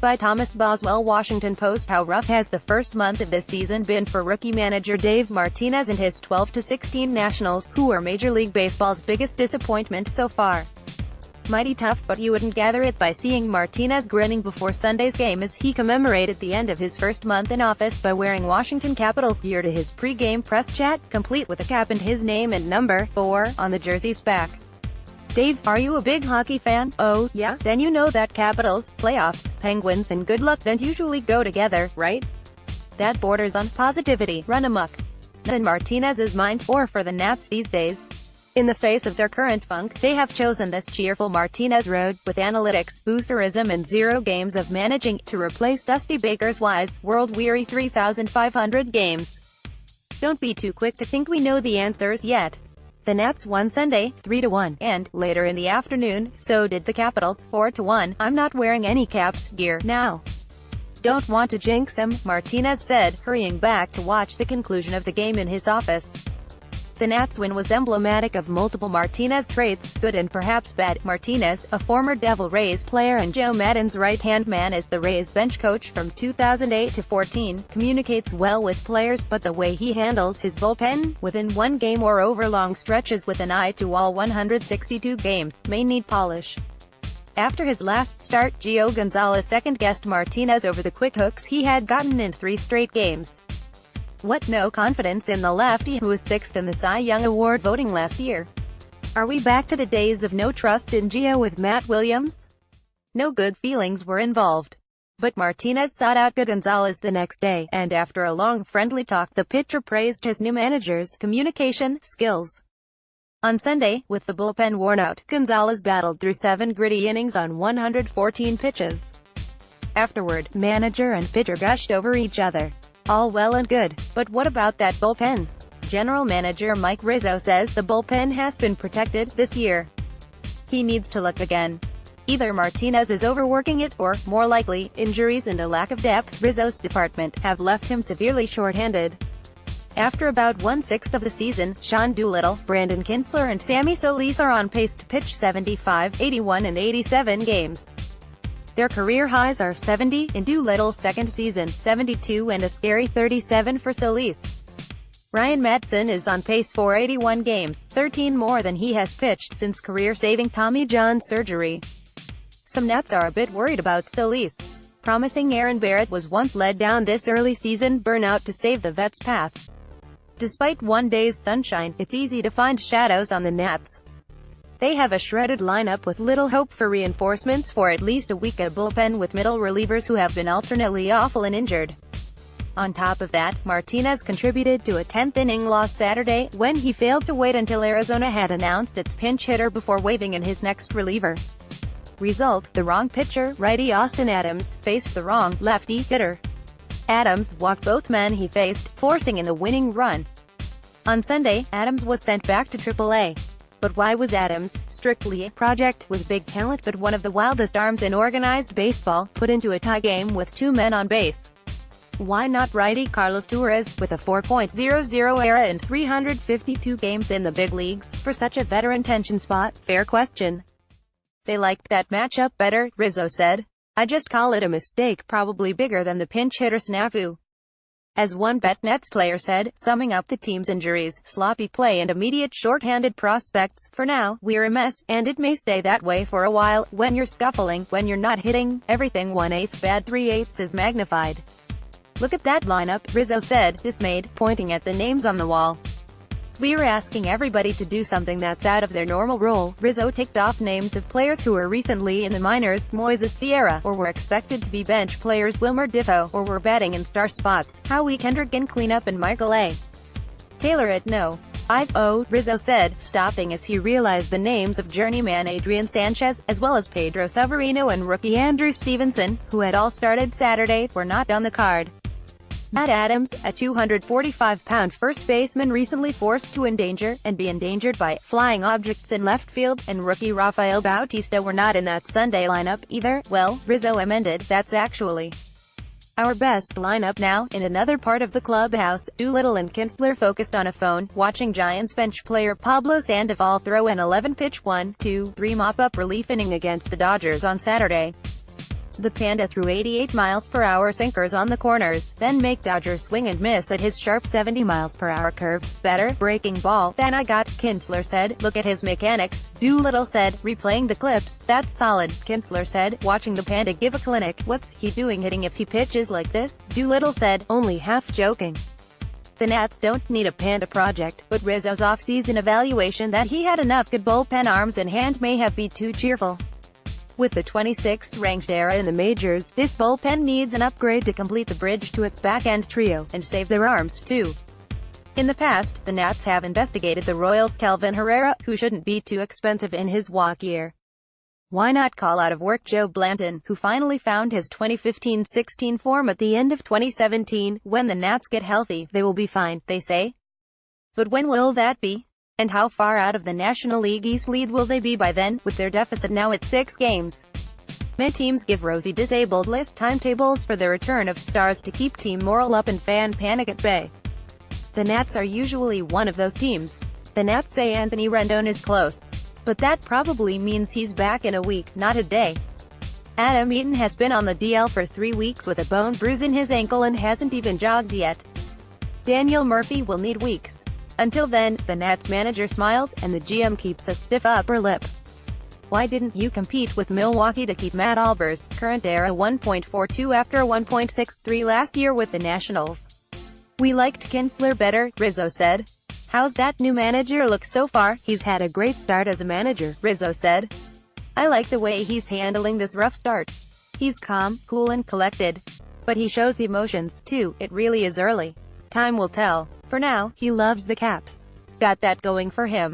by Thomas Boswell-Washington Post. How rough has the first month of this season been for rookie manager Dave Martinez and his 12-16 Nationals, who are Major League Baseball's biggest disappointment so far? Mighty tough, but you wouldn't gather it by seeing Martinez grinning before Sunday's game as he commemorated the end of his first month in office by wearing Washington Capitals gear to his pre-game press chat, complete with a cap and his name and number 4 on the jersey's back. Dave, are you a big hockey fan? Oh, yeah? Then you know that Capitals, playoffs, Penguins and good luck don't usually go together, right? That borders on positivity, run amok. Not in Martinez's mind, or for the Nats these days. In the face of their current funk, they have chosen this cheerful Martinez road, with analytics, boosterism and 0 games of managing, to replace Dusty Baker's wise, world-weary 3,500 games. Don't be too quick to think we know the answers yet. The Nats won Sunday, 3-1, and, later in the afternoon, so did the Capitals, 4-1. I'm not wearing any Caps gear now. Don't want to jinx him, Martinez said, hurrying back to watch the conclusion of the game in his office. The Nats win was emblematic of multiple Martinez traits, good and perhaps bad. Martinez, a former Devil Rays player and Joe Maddon's right-hand man as the Rays bench coach from 2008 to 14, communicates well with players, but the way he handles his bullpen, within one game or over long stretches with an eye to all 162 games, may need polish. After his last start, Gio Gonzalez second-guessed Martinez over the quick hooks he had gotten in 3 straight games. What, no confidence in the lefty, who was 6th in the Cy Young Award voting last year? Are we back to the days of no trust in Gio with Matt Williams? No good feelings were involved. But Martinez sought out Gonzalez the next day, and after a long friendly talk the pitcher praised his new manager's communication skills. On Sunday, with the bullpen worn out, Gonzalez battled through 7 gritty innings on 114 pitches. Afterward, manager and pitcher gushed over each other. All well and good, but what about that bullpen? General Manager Mike Rizzo says the bullpen has been protected this year. He needs to look again. Either Martinez is overworking it, or, more likely, injuries and a lack of depth, Rizzo's department, have left him severely short-handed. After about 1/6 of the season, Sean Doolittle, Brandon Kintzler and Sammy Solis are on pace to pitch 75, 81 and 87 games. Their career highs are 70 in Doolittle's second season, 72 and a scary 37 for Solis. Ryan Madson is on pace for 81 games, 13 more than he has pitched since career-saving Tommy John surgery. Some Nats are a bit worried about Solis. Promising Aaron Barrett was once led down this early season burnout to save the vet's path. Despite one day's sunshine, it's easy to find shadows on the Nats. They have a shredded lineup with little hope for reinforcements for at least a week, a bullpen with middle relievers who have been alternately awful and injured. On top of that, Martinez contributed to a 10th-inning loss Saturday, when he failed to wait until Arizona had announced its pinch hitter before waving in his next reliever. Result, the wrong pitcher, righty Austin Adams, faced the wrong, lefty, hitter. Adams walked both men he faced, forcing in the winning run. On Sunday, Adams was sent back to AAA. But why was Adams, strictly a project, with big talent but one of the wildest arms in organized baseball, put into a tie game with 2 men on base? Why not righty Carlos Torres, with a 4.00 ERA and 352 games in the big leagues, for such a veteran tension spot? Fair question. They liked that matchup better, Rizzo said. I just call it a mistake, probably bigger than the pinch hitter snafu. As one Nets player said, summing up the team's injuries, sloppy play and immediate short-handed prospects, for now, we're a mess, and it may stay that way for a while. When you're scuffling, when you're not hitting, everything 1/8 bad 3/8 is magnified. Look at that lineup, Rizzo said, dismayed, pointing at the names on the wall. We're asking everybody to do something that's out of their normal role. Rizzo ticked off names of players who were recently in the minors, Moises Sierra, or were expected to be bench players, Wilmer Difo, or were batting in star spots, Howie Kendrick in cleanup and Michael A. Taylor at no. 5-0, Rizzo said, stopping as he realized the names of journeyman Adrian Sanchez, as well as Pedro Severino and rookie Andrew Stevenson, who had all started Saturday, were not on the card. Matt Adams, a 245-pound first baseman recently forced to endanger, and be endangered by, flying objects in left field, and rookie Rafael Bautista were not in that Sunday lineup, either. Well, Rizzo amended, that's actually our best lineup now. In another part of the clubhouse, Doolittle and Kintzler focused on a phone, watching Giants bench player Pablo Sandoval throw an 11-pitch 1-2-3 mop-up relief inning against the Dodgers on Saturday. The Panda threw 88 miles per hour sinkers on the corners, then make Dodger swing and miss at his sharp 70 miles per hour curves. Better breaking ball than I got, Kinsler said. Look at his mechanics, Doolittle said, replaying the clips. That's solid, Kinsler said, watching the Panda give a clinic. What's he doing hitting if he pitches like this? Doolittle said, only half joking. The Nats don't need a Panda project, but Rizzo's off-season evaluation that he had enough good bullpen arms in hand may have been too cheerful. With the 26th ranked era in the majors, this bullpen needs an upgrade to complete the bridge to its back-end trio, and save their arms, too. In the past, the Nats have investigated the Royals' Kelvin Herrera, who shouldn't be too expensive in his walk year. Why not call out of work Joe Blanton, who finally found his 2015-16 form at the end of 2017? When the Nats get healthy, they will be fine, they say. But when will that be? And how far out of the National League East lead will they be by then, with their deficit now at 6 games? Many teams give rosy disabled list timetables for the return of stars to keep team morale up and fan panic at bay. The Nats are usually one of those teams. The Nats say Anthony Rendon is close. But that probably means he's back in a week, not a day. Adam Eaton has been on the DL for 3 weeks with a bone bruise in his ankle and hasn't even jogged yet. Daniel Murphy will need weeks. Until then, the Nats manager smiles, and the GM keeps a stiff upper lip. Why didn't you compete with Milwaukee to keep Matt Albers' current era 1.42 after 1.63 last year with the Nationals? We liked Kinsler better, Rizzo said. How's that new manager look so far? He's had a great start as a manager, Rizzo said. I like the way he's handling this rough start. He's calm, cool and collected. But he shows emotions, too. It really is early. Time will tell. For now, he loves the Caps. Got that going for him.